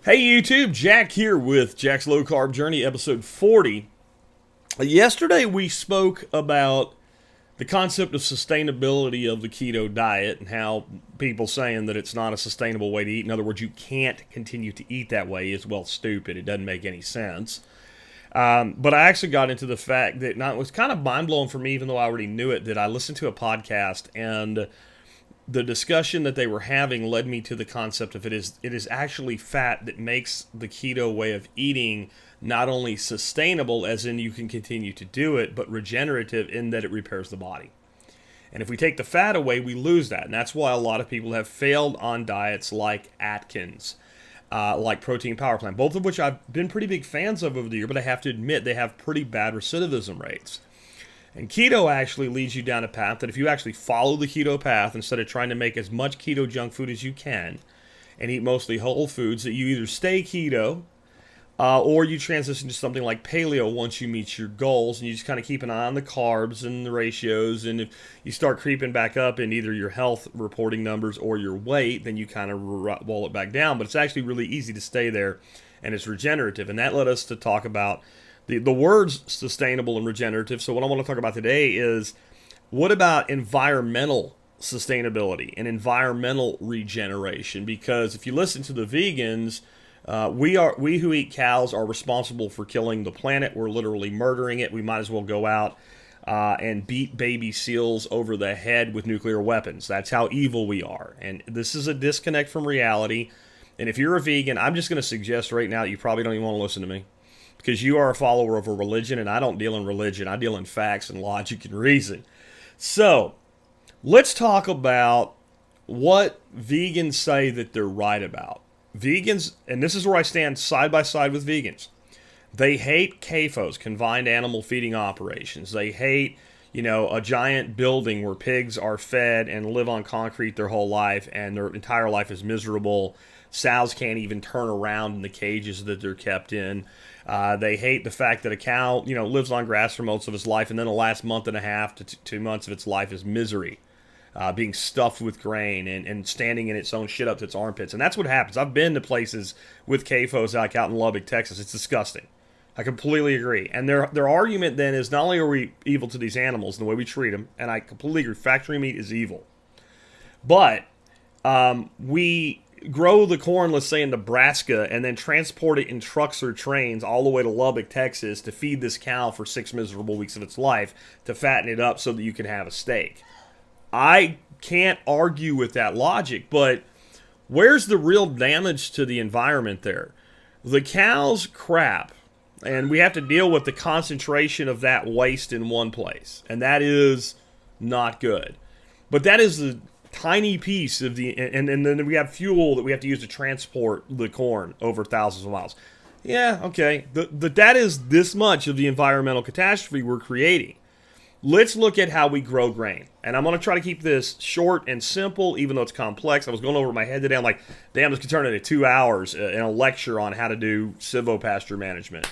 Hey YouTube, Jack here with Jack's Low Carb Journey, episode 40. Yesterday we spoke about the concept of sustainability of the keto diet and how people saying that it's not a sustainable way to eat. In other words, you can't continue to eat that way is, well, stupid. It doesn't make any sense. But I actually got into the fact that it was kind of mind-blowing for me, even though I already knew it, that I listened to a podcast and the discussion that they were having led me to the concept of it is actually fat that makes the keto way of eating not only sustainable, as in you can continue to do it, but regenerative in that it repairs the body. And if we take the fat away, we lose that. And that's why a lot of people have failed on diets like Atkins, like Protein Power Plan, both of which I've been pretty big fans of over the year, but I have to admit they have pretty bad recidivism rates. And keto actually leads you down a path that if you actually follow the keto path, instead of trying to make as much keto junk food as you can and eat mostly whole foods, that you either stay keto or you transition to something like paleo once you meet your goals, and you just kind of keep an eye on the carbs and the ratios. And if you start creeping back up in either your health reporting numbers or your weight, then you kind of roll it back down. But it's actually really easy to stay there, and it's regenerative. And that led us to talk about the words sustainable and regenerative. So what I want to talk about today is, what about environmental sustainability and environmental regeneration? Because if you listen to the vegans, we who eat cows are responsible for killing the planet. We're literally murdering it. We might as well go out and beat baby seals over the head with nuclear weapons. That's how evil we are. And this is a disconnect from reality. And if you're a vegan, I'm just going to suggest right now that you probably don't even want to listen to me, because you are a follower of a religion, and I don't deal in religion. I deal in facts and logic and reason. So let's talk about what vegans say that they're right about. Vegans, and this is where I stand side by side with vegans, they hate CAFOs, confined animal feeding operations. They hate, a giant building where pigs are fed and live on concrete their whole life, and their entire life is miserable. Sows can't even turn around in the cages that they're kept in. They hate the fact that a cow, lives on grass for most of its life, and then the last month and a half to 2 months of its life is misery, being stuffed with grain and standing in its own shit up to its armpits. And that's what happens. I've been to places with CAFOs like out in Lubbock, Texas. It's disgusting. I completely agree. And their argument then is, not only are we evil to these animals in the way we treat them, and I completely agree, factory meat is evil, but we grow the corn, let's say in Nebraska, and then transport it in trucks or trains all the way to Lubbock, Texas, to feed this cow for 6 miserable weeks of its life to fatten it up so that you can have a steak. I can't argue with that logic, but where's the real damage to the environment there? The cow's crap, and we have to deal with the concentration of that waste in one place, and that is not good. But that is the tiny piece of the, and then we have fuel that we have to use to transport the corn over thousands of miles. Yeah, okay, that is this much of the environmental catastrophe we're creating. Let's look at how we grow grain. And I'm going to try to keep this short and simple, even though it's complex. I was going over my head today. I'm like, damn, this could turn into 2 hours in a lecture on how to do silvopasture management.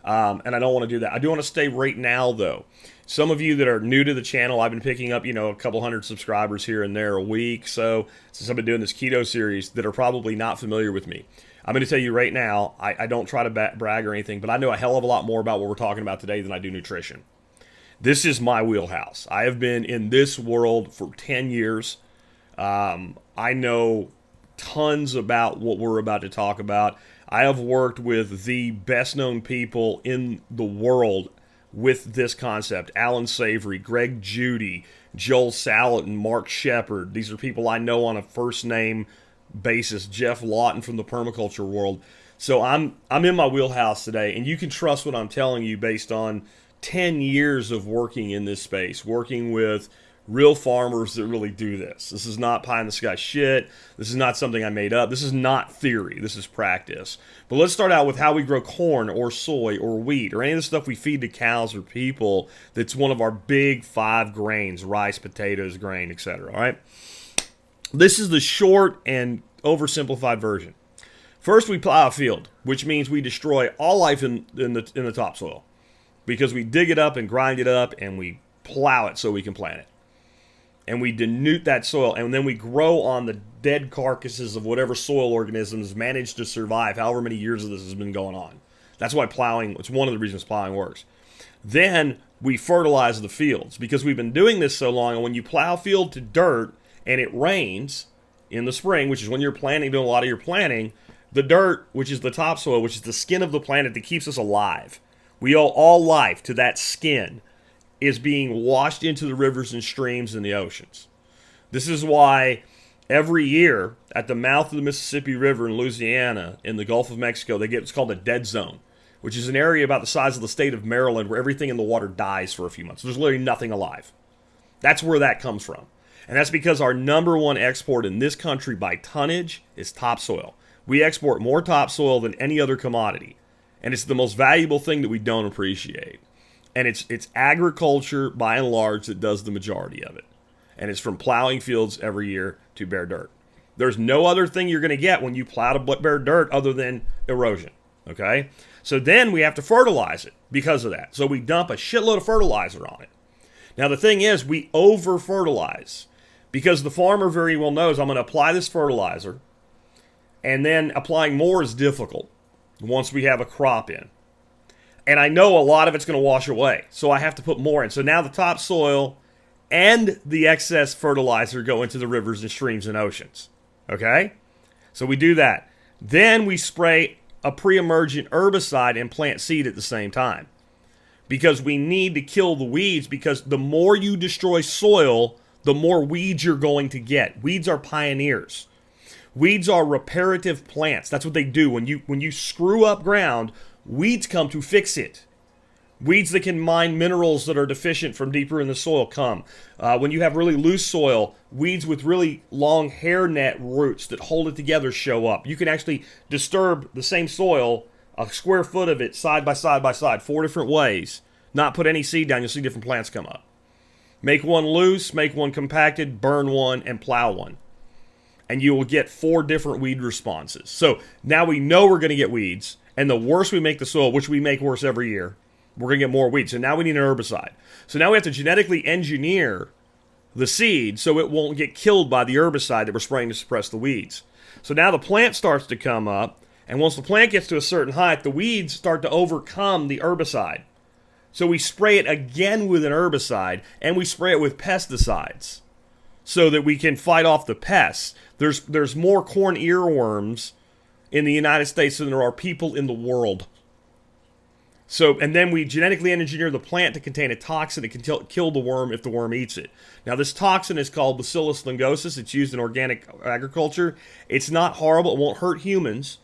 And I don't want to do that. I do want to stay right now, though. Some of you that are new to the channel, I've been picking up, a couple hundred subscribers here and there a week. So since I've been doing this keto series, that are probably not familiar with me. I'm going to tell you right now, I don't try to brag or anything, but I know a hell of a lot more about what we're talking about today than I do nutrition. This is my wheelhouse. I have been in this world for 10 years. I know tons about what we're about to talk about. I have worked with the best known people in the world with this concept. Alan Savory, Greg Judy, Joel Salatin, Mark Shepard. These are people I know on a first name basis. Jeff Lawton from the permaculture world. So I'm in my wheelhouse today, and you can trust what I'm telling you based on 10 years of working in this space, working with real farmers that really do this. This is not pie in the sky shit. This is not something I made up. This is not theory. This is practice. But let's start out with how we grow corn or soy or wheat or any of the stuff we feed to cows or people that's one of our big 5 grains: rice, potatoes, grain, etc. All right? This is the short and oversimplified version. First, we plow a field, which means we destroy all life in the topsoil, because we dig it up and grind it up and we plow it so we can plant it. and we denude that soil, and then we grow on the dead carcasses of whatever soil organisms managed to survive however many years of this has been going on. That's why plowing, it's one of the reasons plowing works. Then we fertilize the fields because we've been doing this so long, and when you plow field to dirt and it rains in the spring, which is when you're planting, doing a lot of your planting, the dirt, which is the topsoil, which is the skin of the planet that keeps us alive. We owe all life to that skin, is being washed into the rivers and streams and the oceans. This is why every year at the mouth of the Mississippi River in Louisiana, in the Gulf of Mexico, they get what's called a dead zone, which is an area about the size of the state of Maryland where everything in the water dies for a few months. There's literally nothing alive. That's where that comes from. And that's because our number one export in this country by tonnage is topsoil. We export more topsoil than any other commodity. And it's the most valuable thing that we don't appreciate. And it's agriculture, by and large, that does the majority of it. And it's from plowing fields every year to bare dirt. There's no other thing you're going to get when you plow to bare dirt other than erosion. Okay? So then we have to fertilize it because of that. So we dump a shitload of fertilizer on it. Now the thing is, we over-fertilize. Because the farmer very well knows, I'm going to apply this fertilizer, and then applying more is difficult once we have a crop in. And I know a lot of it's going to wash away, so I have to put more in. So now the topsoil and the excess fertilizer go into the rivers and streams and oceans. Okay? So we do that. Then we spray a pre-emergent herbicide and plant seed at the same time. Because we need to kill the weeds, because the more you destroy soil, the more weeds you're going to get. Weeds are pioneers. Weeds are reparative plants. That's what they do. When you screw up ground, weeds come to fix it. Weeds that can mine minerals that are deficient from deeper in the soil come. When you have really loose soil, weeds with really long hairnet roots that hold it together show up. You can actually disturb the same soil, a square foot of it, side by side by side, 4 different ways. Not put any seed down, you'll see different plants come up. Make one loose, make one compacted, burn one, and plow one. And you will get 4 different weed responses. So now we know we're going to get weeds, and the worse we make the soil, which we make worse every year, we're going to get more weeds. So now we need an herbicide. So now we have to genetically engineer the seed so it won't get killed by the herbicide that we're spraying to suppress the weeds. So now the plant starts to come up, and once the plant gets to a certain height, the weeds start to overcome the herbicide. So we spray it again with an herbicide, and we spray it with pesticides so that we can fight off the pests. There's more corn earworms in the United States than there are people in the world. So, and then we genetically engineer the plant to contain a toxin that can kill the worm if the worm eats it. Now, this toxin is called Bacillus thuringiensis. It's used in organic agriculture. It's not horrible. It won't hurt humans.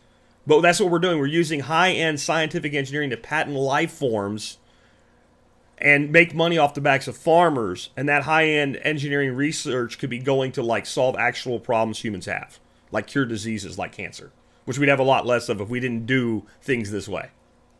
But that's what we're doing. We're using high-end scientific engineering to patent life forms and make money off the backs of farmers. And that high-end engineering research could be going to like solve actual problems humans have, like cure diseases like cancer, which we'd have a lot less of if we didn't do things this way.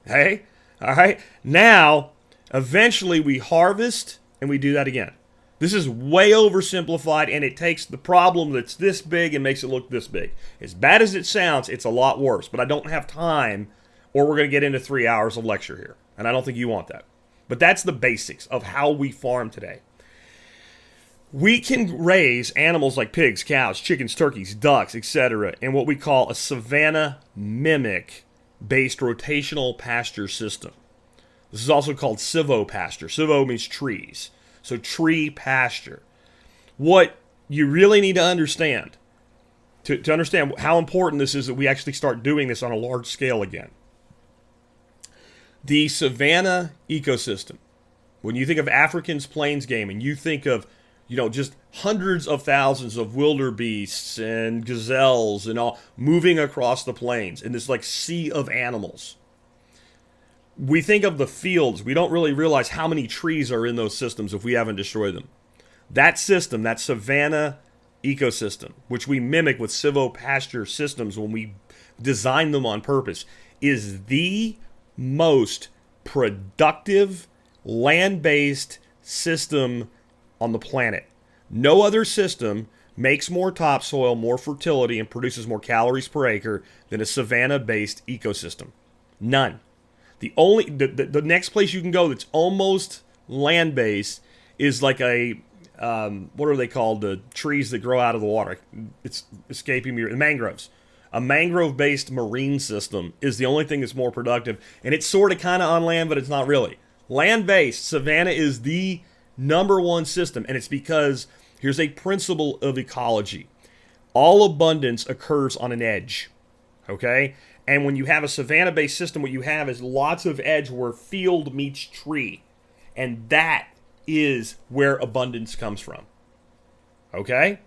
Hey? All right? Now, eventually we harvest and we do that again. This is way oversimplified, and it takes the problem that's this big and makes it look this big. As bad as it sounds, it's a lot worse. But I don't have time, or we're going to get into 3 hours of lecture here. And I don't think you want that. But that's the basics of how we farm today. We can raise animals like pigs, cows, chickens, turkeys, ducks, etc. in what we call a Savanna-mimic based rotational pasture system. This is also called silvopasture. Silvo means trees. So tree pasture. What you really need to understand, to understand how important this is, that we actually start doing this on a large scale again. The savanna ecosystem. When you think of African's plains game and you think of, just hundreds of thousands of wildebeests and gazelles and all moving across the plains in this like sea of animals. We think of the fields. We don't really realize how many trees are in those systems if we haven't destroyed them. That system, that savanna ecosystem, which we mimic with silvopasture systems when we design them on purpose, is the most productive land-based system on the planet. No other system makes more topsoil, more fertility, and produces more calories per acre than a savanna-based ecosystem. None. The next place you can go that's almost land-based is like a what are they called? The trees that grow out of the water. It's escaping me. Mangroves. A mangrove-based marine system is the only thing that's more productive. And it's sort of kind of on land, but it's not really. Land-based, Savannah is the number one system. And it's because here's a principle of ecology. All abundance occurs on an edge. Okay? And when you have a Savannah-based system, what you have is lots of edge where field meets tree. And that is where abundance comes from. Okay?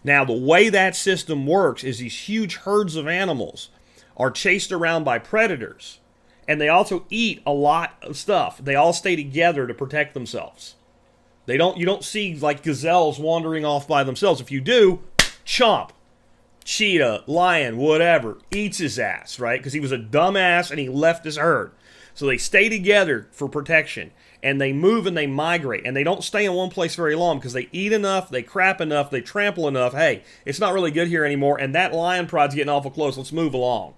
Now, the way that system works is these huge herds of animals are chased around by predators. And they also eat a lot of stuff. They all stay together to protect themselves. You don't see like gazelles wandering off by themselves. If you do, chomp. Cheetah, lion, whatever, eats his ass, right? Because he was a dumbass and he left his herd. So they stay together for protection. And they move and they migrate. And they don't stay in one place very long because they eat enough, they crap enough, they trample enough. Hey, it's not really good here anymore. And that lion prod's getting awful close. Let's move along.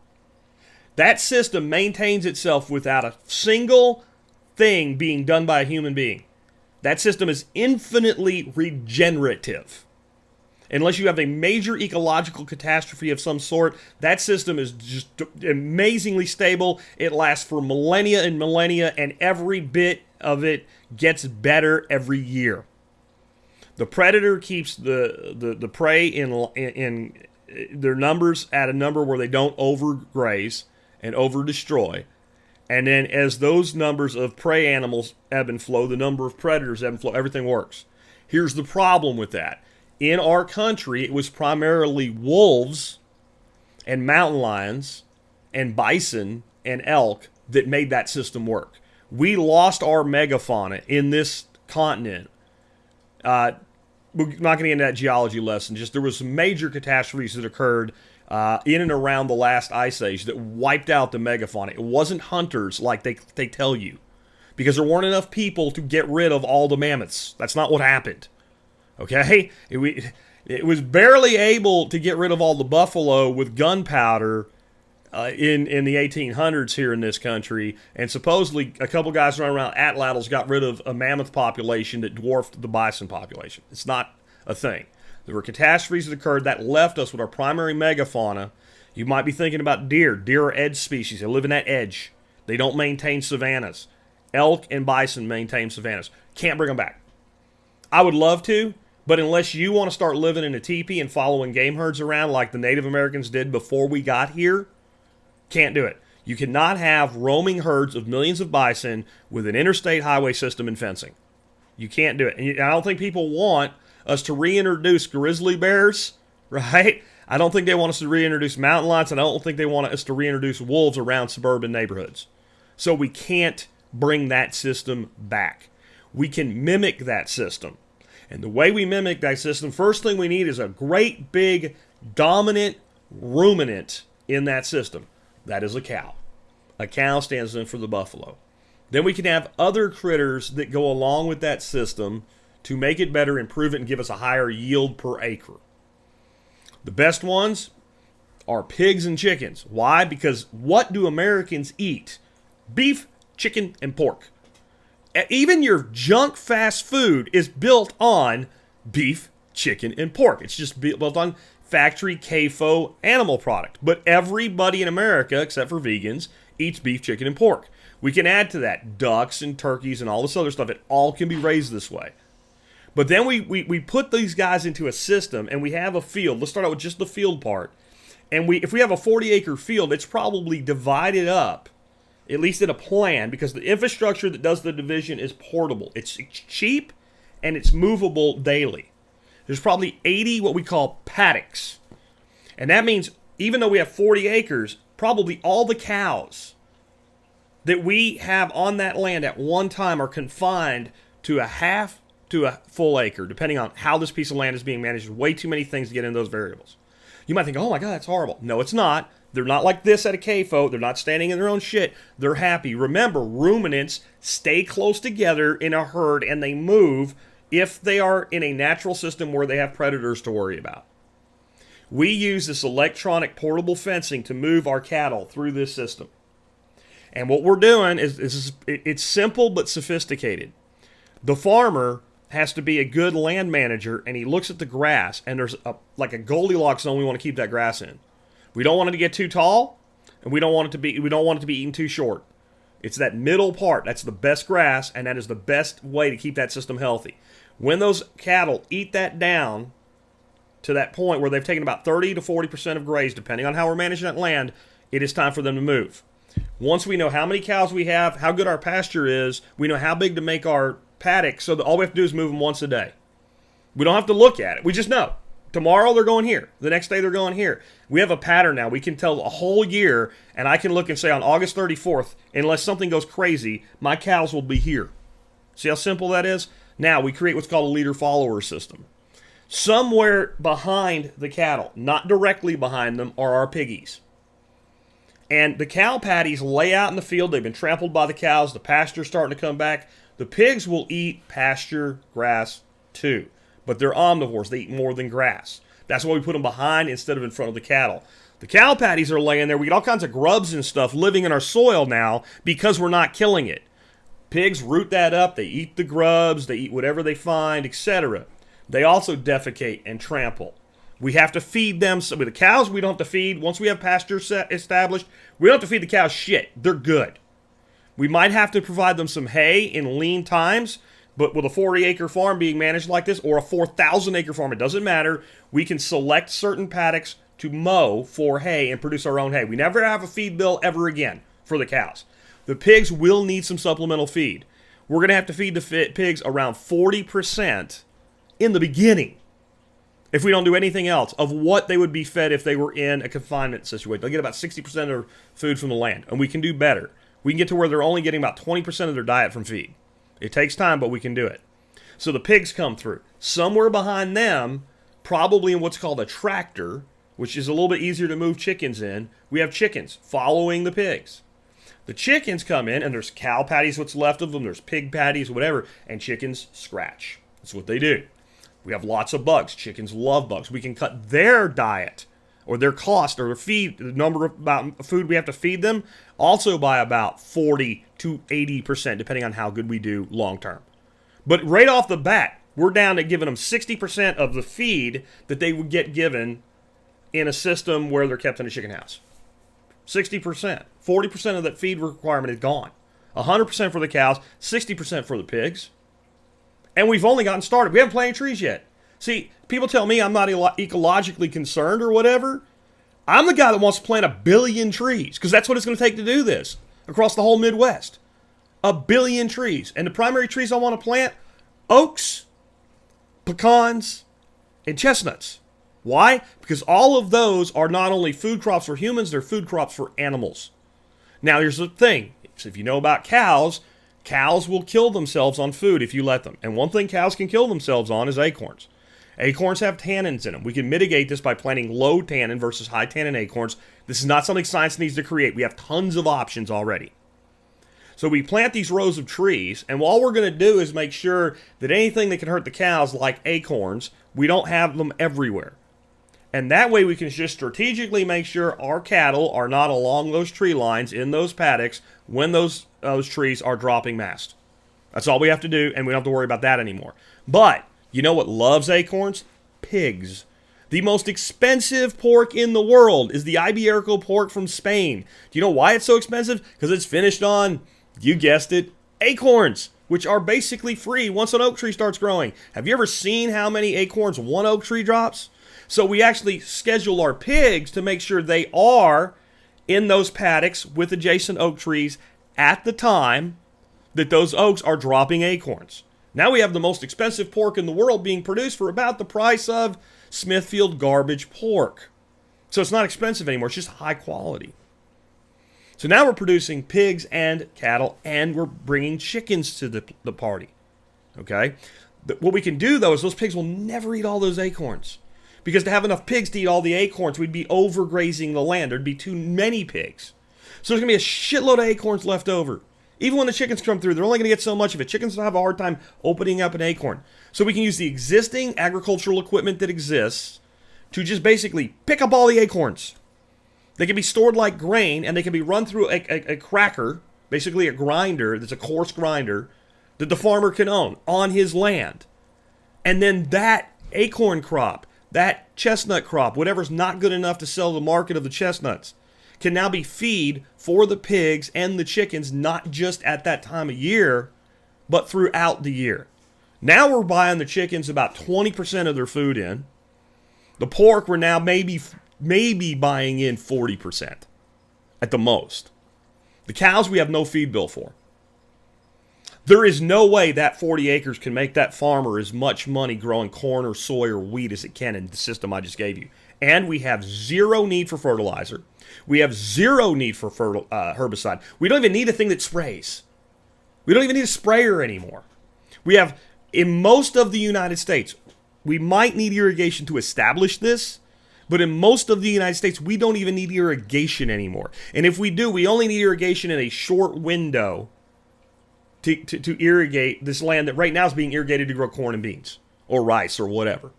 That system maintains itself without a single thing being done by a human being. That system is infinitely regenerative. Unless you have a major ecological catastrophe of some sort, that system is just amazingly stable. It lasts for millennia and millennia, and every bit of it gets better every year. The predator keeps the prey in their numbers at a number where they don't overgraze and over-destroy. And then as those numbers of prey animals ebb and flow, the number of predators ebb and flow, everything works. Here's the problem with that. In our country, it was primarily wolves and mountain lions and bison and elk that made that system work. We lost our megafauna in this continent. We're not going to get into that geology lesson. Just there was some major catastrophes that occurred in and around the last ice age that wiped out the megafauna. It wasn't hunters like they tell you, because there weren't enough people to get rid of all the mammoths. That's not what happened. Okay? It was barely able to get rid of all the buffalo with gunpowder in the 1800s here in this country, and supposedly a couple guys running around atlatls got rid of a mammoth population that dwarfed the bison population. It's not a thing. There were catastrophes that occurred that left us with our primary megafauna. You might be thinking about deer. Deer are edge species. They live in that edge. They don't maintain savannas. Elk and bison maintain savannas. Can't bring them back. I would love to, but unless you want to start living in a teepee and following game herds around like the Native Americans did before we got here, can't do it. You cannot have roaming herds of millions of bison with an interstate highway system and fencing. You can't do it. And I don't think people want us to reintroduce grizzly bears, right? I don't think they want us to reintroduce mountain lions, and I don't think they want us to reintroduce wolves around suburban neighborhoods. So we can't bring that system back. We can mimic that system. And the way we mimic that system, first thing we need is a great big dominant ruminant in that system. That is a cow. A cow stands in for the buffalo. Then we can have other critters that go along with that system to make it better, improve it, and give us a higher yield per acre. The best ones are pigs and chickens. Why? Because what do Americans eat? Beef, chicken, and pork. Even your junk fast food is built on beef, chicken, and pork. It's just built on factory CAFO animal product. But everybody in America, except for vegans, eats beef, chicken, and pork. We can add to that ducks and turkeys and all this other stuff. It all can be raised this way. But then we put these guys into a system, and we have a field. Let's start out with just the field part. And if we have a 40-acre field, it's probably divided up, at least in a plan, because the infrastructure that does the division is portable. It's cheap, and it's movable daily. There's probably 80 what we call paddocks. And that means even though we have 40 acres, probably all the cows that we have on that land at one time are confined to a half to a full acre, depending on how this piece of land is being managed. There's way too many things to get into those variables. You might think, oh my God, that's horrible. No, it's not. They're not like this at a CAFO. They're not standing in their own shit. They're happy. Remember, ruminants stay close together in a herd, and they move if they are in a natural system where they have predators to worry about. We use this electronic portable fencing to move our cattle through this system. And what we're doing is it's simple but sophisticated. The farmer has to be a good land manager, and he looks at the grass, and there's like a Goldilocks zone we want to keep that grass in. We don't want it to get too tall, and we don't want it to be eaten too short. It's that middle part. That's the best grass, and that is the best way to keep that system healthy. When those cattle eat that down to that point where they've taken about 30 to 40% of graze, depending on how we're managing that land, it is time for them to move. Once we know how many cows we have, how good our pasture is, we know how big to make our paddock, so that all we have to do is move them once a day. We don't have to look at it. We just know. Tomorrow they're going here. The next day they're going here. We have a pattern now. We can tell a whole year, and I can look and say on August 34th, unless something goes crazy, my cows will be here. See how simple that is? Now we create what's called a leader-follower system. Somewhere behind the cattle, not directly behind them, are our piggies. And the cow patties lay out in the field. They've been trampled by the cows. The pasture's starting to come back. The pigs will eat pasture grass too, but they're omnivores. They eat more than grass. That's why we put them behind instead of in front of the cattle. The cow patties are laying there. We get all kinds of grubs and stuff living in our soil now because we're not killing it. Pigs root that up. They eat the grubs. They eat whatever they find, etc. They also defecate and trample. We have to feed them. So with the cows, we don't have to feed. Once we have pasture established, we don't have to feed the cows shit. They're good. We might have to provide them some hay in lean times, but with a 40-acre farm being managed like this, or a 4,000-acre farm, it doesn't matter. We can select certain paddocks to mow for hay and produce our own hay. We never have a feed bill ever again for the cows. The pigs will need some supplemental feed. We're going to have to feed the pigs around 40% in the beginning, if we don't do anything else, of what they would be fed if they were in a confinement situation. They'll get about 60% of their food from the land, and we can do better. We can get to where they're only getting about 20% of their diet from feed. It takes time, but we can do it. So the pigs come through. Somewhere behind them, probably in what's called a tractor, which is a little bit easier to move chickens in, we have chickens following the pigs. The chickens come in, and there's cow patties, what's left of them, there's pig patties, whatever, and chickens scratch. That's what they do. We have lots of bugs. Chickens love bugs. We can cut their diet or their cost or their feed, the number of about food we have to feed them, also by about 40 to 80%, depending on how good we do long term. But right off the bat, we're down to giving them 60% of the feed that they would get given in a system where they're kept in a chicken house. 60%. 40% of that feed requirement is gone. 100% for the cows, 60% for the pigs. And we've only gotten started. We haven't planted trees yet. See, people tell me I'm not ecologically concerned or whatever. I'm the guy that wants to plant 1 billion trees, because that's what it's going to take to do this across the whole Midwest. 1 billion trees. And the primary trees I want to plant, oaks, pecans, and chestnuts. Why? Because all of those are not only food crops for humans, they're food crops for animals. Now, here's the thing. So if you know about cows, cows will kill themselves on food if you let them. And one thing cows can kill themselves on is acorns. Acorns have tannins in them. We can mitigate this by planting low tannin versus high tannin acorns. This is not something science needs to create. We have tons of options already. So we plant these rows of trees, and all we're going to do is make sure that anything that can hurt the cows, like acorns, we don't have them everywhere. And that way we can just strategically make sure our cattle are not along those tree lines in those paddocks when those trees are dropping mast. That's all we have to do, and we don't have to worry about that anymore. But you know what loves acorns? Pigs. The most expensive pork in the world is the Iberico pork from Spain. Do you know why it's so expensive? Because it's finished on, you guessed it, acorns, which are basically free once an oak tree starts growing. Have you ever seen how many acorns one oak tree drops? So we actually schedule our pigs to make sure they are in those paddocks with adjacent oak trees at the time that those oaks are dropping acorns. Now we have the most expensive pork in the world being produced for about the price of Smithfield garbage pork. So it's not expensive anymore, it's just high quality. So now we're producing pigs and cattle, and we're bringing chickens to the party. Okay? What we can do, though, is those pigs will never eat all those acorns. Because to have enough pigs to eat all the acorns, we'd be overgrazing the land. There'd be too many pigs. So there's going to be a shitload of acorns left over. Even when the chickens come through, they're only going to get so much of it. Chickens have a hard time opening up an acorn. So we can use the existing agricultural equipment that exists to just basically pick up all the acorns. They can be stored like grain, and they can be run through a cracker, basically a grinder that's a coarse grinder, that the farmer can own on his land. And then that acorn crop, that chestnut crop, whatever's not good enough to sell the market of the chestnuts, can now be feed for the pigs and the chickens, not just at that time of year, but throughout the year. Now we're buying the chickens about 20% of their food in. The pork we're now maybe buying in 40% at the most. The cows we have no feed bill for. There is no way that 40 acres can make that farmer as much money growing corn or soy or wheat as it can in the system I just gave you. And we have zero need for fertilizer. We have zero need for herbicide. We don't even need a thing that sprays. We don't even need a sprayer anymore. We have, in most of the United States, we might need irrigation to establish this, but in most of the United States, we don't even need irrigation anymore. And if we do, we only need irrigation in a short window to irrigate this land that right now is being irrigated to grow corn and beans or rice or whatever.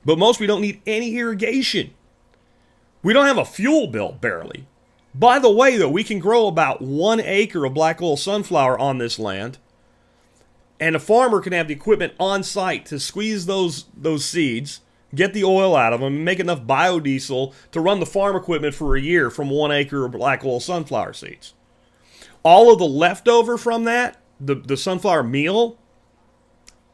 But most we don't need any irrigation. We don't have a fuel bill, barely. By the way, though, we can grow about 1 acre of black oil sunflower on this land, and a farmer can have the equipment on site to squeeze those seeds, get the oil out of them, and make enough biodiesel to run the farm equipment for a year from 1 acre of black oil sunflower seeds. All of the leftover from that, the sunflower meal,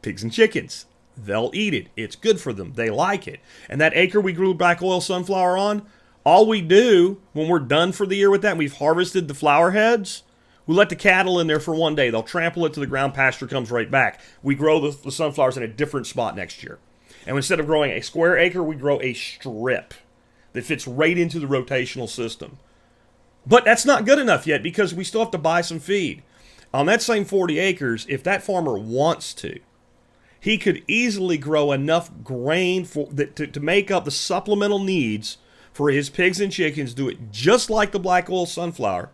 pigs and chickens, they'll eat it. It's good for them. They like it. And that acre we grew black oil sunflower on, all we do when we're done for the year with that, and we've harvested the flower heads, we let the cattle in there for 1 day. They'll trample it to the ground, pasture comes right back. We grow the sunflowers in a different spot next year. And instead of growing a square acre, we grow a strip that fits right into the rotational system. But that's not good enough yet because we still have to buy some feed. On that same 40 acres, if that farmer wants to, he could easily grow enough grain to make up the supplemental needs for his pigs and chickens, do it just like the black oil sunflower,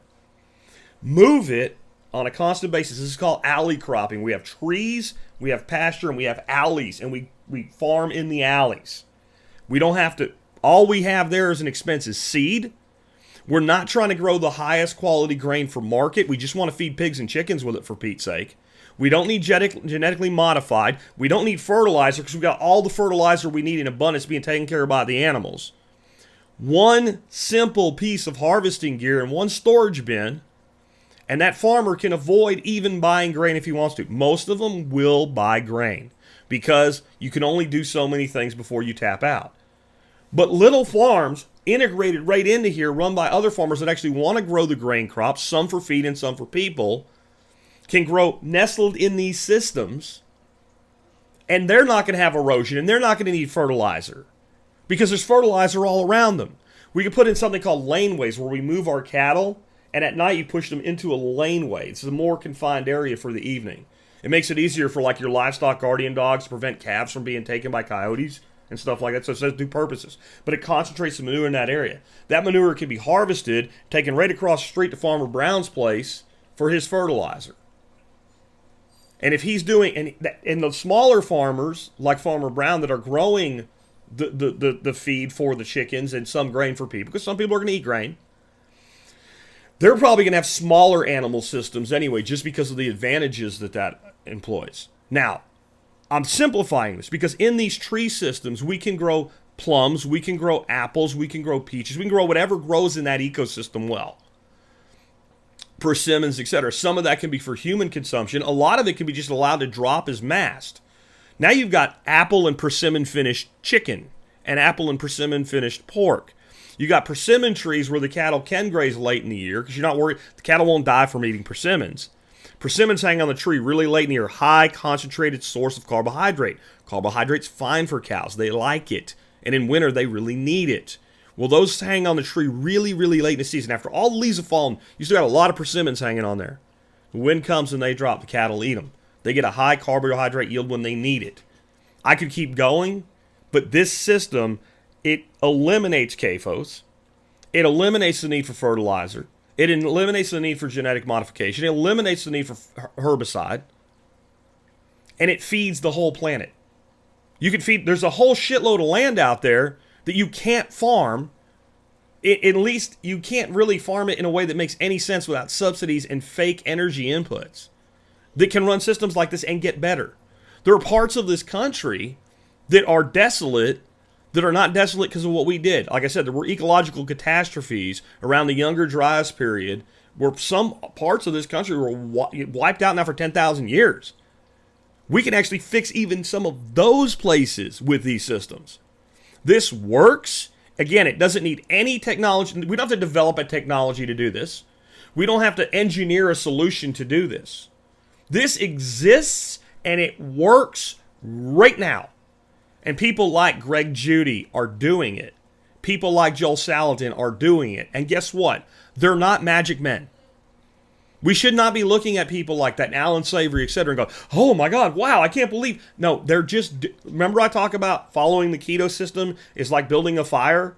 move it on a constant basis. This is called alley cropping. We have trees, we have pasture, and we have alleys, and we farm in the alleys. We don't have to, all we have there as an expense is seed. We're not trying to grow the highest quality grain for market. We just want to feed pigs and chickens with it, for Pete's sake. We don't need genetically modified. We don't need fertilizer because we've got all the fertilizer we need in abundance being taken care of by the animals. One simple piece of harvesting gear and one storage bin, and that farmer can avoid even buying grain if he wants to. Most of them will buy grain because you can only do so many things before you tap out. But little farms integrated right into here, run by other farmers that actually want to grow the grain crops, some for feed and some for people, can grow nestled in these systems, and they're not going to have erosion, and they're not going to need fertilizer because there's fertilizer all around them. We can put in something called laneways where we move our cattle, and at night you push them into a laneway. It's a more confined area for the evening. It makes it easier for like your livestock guardian dogs to prevent calves from being taken by coyotes and stuff like that. So it says do purposes. But it concentrates the manure in that area. That manure can be harvested, taken right across the street to Farmer Brown's place for his fertilizer. And if he's doing, and the smaller farmers, like Farmer Brown, that are growing the feed for the chickens and some grain for people, because some people are going to eat grain, they're probably going to have smaller animal systems anyway, just because of the advantages that employs. Now, I'm simplifying this because in these tree systems, we can grow plums, we can grow apples, we can grow peaches, we can grow whatever grows in that ecosystem well. Persimmons, etc. Some of that can be for human consumption. A lot of it can be just allowed to drop as mast. Now you've got apple and persimmon finished chicken and apple and persimmon finished pork. You got persimmon trees where the cattle can graze late in the year because you're not worried. The cattle won't die from eating persimmons. Persimmons hang on the tree really late in the year, high concentrated source of carbohydrate. Carbohydrate's fine for cows. They like it. And in winter, they really need it. Well, those hang on the tree really, really late in the season. After all the leaves have fallen, you still got a lot of persimmons hanging on there. The wind comes and they drop. The cattle eat them. They get a high carbohydrate yield when they need it. I could keep going, but this system, it eliminates CAFOs. It eliminates the need for fertilizer. It eliminates the need for genetic modification. It eliminates the need for herbicide. And it feeds the whole planet. You can feed, there's a whole shitload of land out there that you can't farm. At least you can't really farm it in a way that makes any sense without subsidies and fake energy inputs that can run systems like this and get better. There are parts of this country that are desolate, that are not desolate because of what we did. Like I said, there were ecological catastrophes around the Younger Dryas period where some parts of this country were wiped out now for 10,000 years. We can actually fix even some of those places with these systems. This works. Again, it doesn't need any technology. We don't have to develop a technology to do this. We don't have to engineer a solution to do this. This exists and it works right now. And people like Greg Judy are doing it. People like Joel Salatin are doing it. And guess what? They're not magic men. We should not be looking at people like that, Alan Savory, etc., and go, oh my God, wow, I can't believe. No, they're just, remember I talk about following the keto system is like building a fire?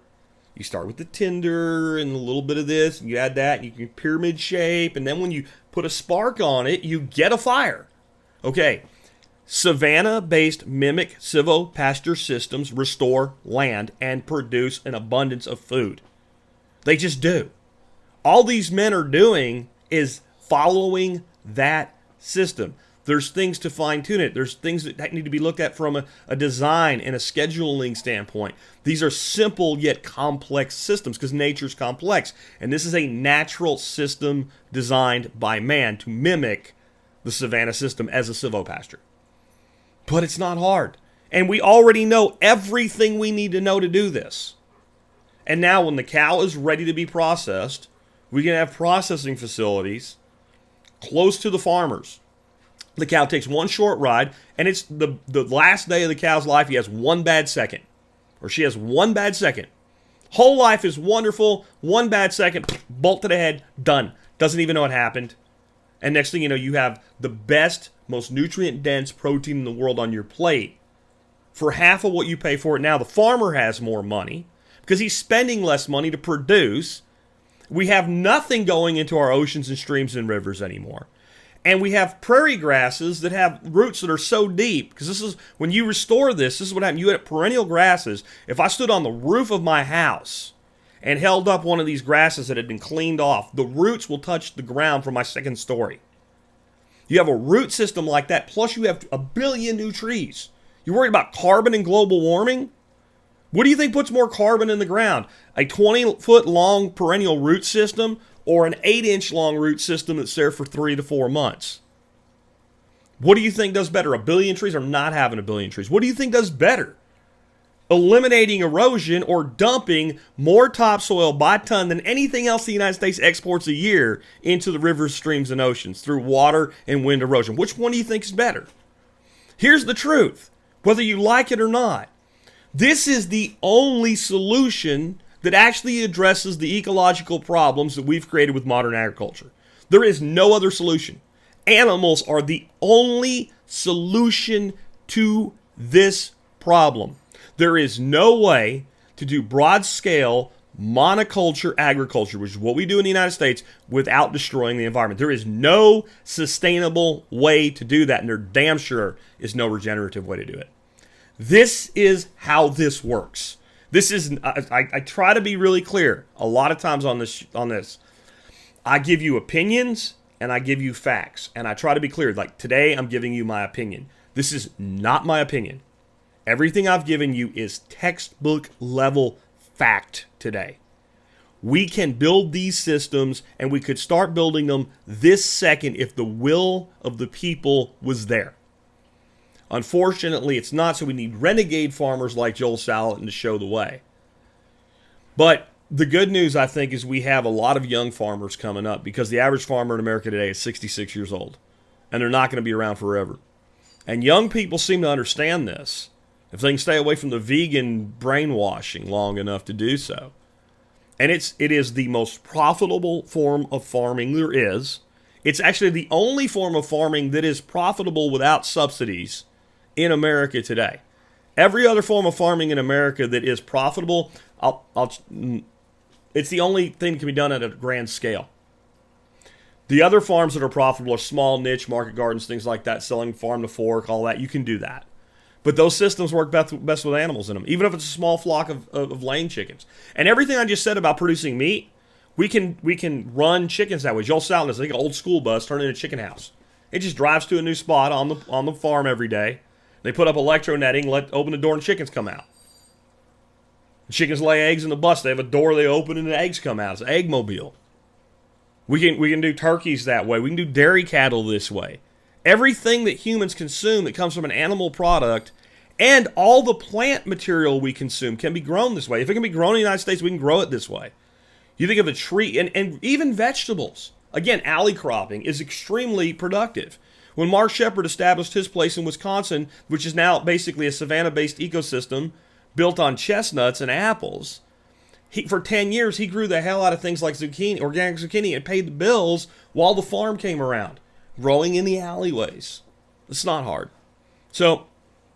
You start with the tinder and a little bit of this, and you add that, and you can pyramid shape, and then when you put a spark on it, you get a fire. Okay, Savanna-based mimic silvopasture systems restore land and produce an abundance of food. They just do. All these men are doing is following that system. There's things to fine-tune it. There's things that need to be looked at from a design and a scheduling standpoint. These are simple yet complex systems because nature's complex. And this is a natural system designed by man to mimic the savanna system as a silvopasture. But it's not hard. And we already know everything we need to know to do this. And now when the cow is ready to be processed, we can have processing facilities close to the farmers. The cow takes one short ride, and it's the last day of the cow's life. He has one bad second, or she has one bad second. Whole life is wonderful. One bad second, bolt to the head, done. Doesn't even know what happened. And next thing you know, you have the best, most nutrient-dense protein in the world on your plate for half of what you pay for it now. The farmer has more money because he's spending less money to produce. We have nothing going into our oceans and streams and rivers anymore. And we have prairie grasses that have roots that are so deep. Because this is, when you restore this is what happens. You have perennial grasses. If I stood on the roof of my house and held up one of these grasses that had been cleaned off, the roots will touch the ground from my second story. You have a root system like that, plus you have 1 billion new trees. You're worried about carbon and global warming? What do you think puts more carbon in the ground? A 20-foot long perennial root system or an 8-inch long root system that's there for 3 to 4 months? What do you think does better, 1 billion trees or not having 1 billion trees? What do you think does better? Eliminating erosion or dumping more topsoil by ton than anything else the United States exports a year into the rivers, streams, and oceans through water and wind erosion. Which one do you think is better? Here's the truth, whether you like it or not. This is the only solution that actually addresses the ecological problems that we've created with modern agriculture. There is no other solution. Animals are the only solution to this problem. There is no way to do broad-scale monoculture agriculture, which is what we do in the United States, without destroying the environment. There is no sustainable way to do that, and there damn sure is no regenerative way to do it. This is how this works. This is, I try to be really clear a lot of times on this. I give you opinions and I give you facts. And I try to be clear. Like today, I'm giving you my opinion. This is not my opinion. Everything I've given you is textbook level fact today. We can build these systems and we could start building them this second if the will of the people was there. Unfortunately, it's not, so we need renegade farmers like Joel Salatin to show the way. But the good news, I think, is we have a lot of young farmers coming up because the average farmer in America today is 66 years old, and they're not going to be around forever. And young people seem to understand this, if they can stay away from the vegan brainwashing long enough to do so. And it is the most profitable form of farming there is. It's actually the only form of farming that is profitable without subsidies in America today. Every other form of farming in America that is profitable, it's the only thing that can be done at a grand scale. The other farms that are profitable are small niche market gardens, things like that, selling farm to fork, all that. You can do that. But those systems work best with animals in them, even if it's a small flock of laying chickens. And everything I just said about producing meat, we can run chickens that way. Joel Salatin is like an old school bus turned into a chicken house. It just drives to a new spot on the farm every day. They put up electro netting, open the door, and chickens come out. The chickens lay eggs in the bus. They have a door they open, and the eggs come out. It's an egg mobile. We can do turkeys that way. We can do dairy cattle this way. Everything that humans consume that comes from an animal product and all the plant material we consume can be grown this way. If it can be grown in the United States, we can grow it this way. You think of a tree, and even vegetables. Again, alley cropping is extremely productive. When Mark Shepard established his place in Wisconsin, which is now basically a savanna-based ecosystem built on chestnuts and apples, for 10 years, he grew the hell out of things like zucchini, organic zucchini, and paid the bills while the farm came around, growing in the alleyways. It's not hard. So,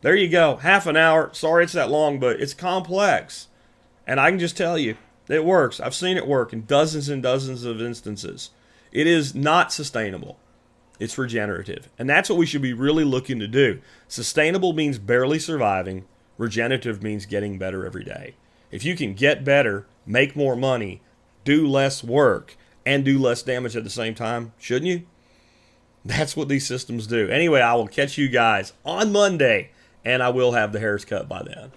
there you go. Half an hour. Sorry it's that long, but it's complex. And I can just tell you, it works. I've seen it work in dozens and dozens of instances. It is not sustainable. It's regenerative. And that's what we should be really looking to do. Sustainable means barely surviving. Regenerative means getting better every day. If you can get better, make more money, do less work, and do less damage at the same time, shouldn't you? That's what these systems do. Anyway, I will catch you guys on Monday, and I will have the hairs cut by then.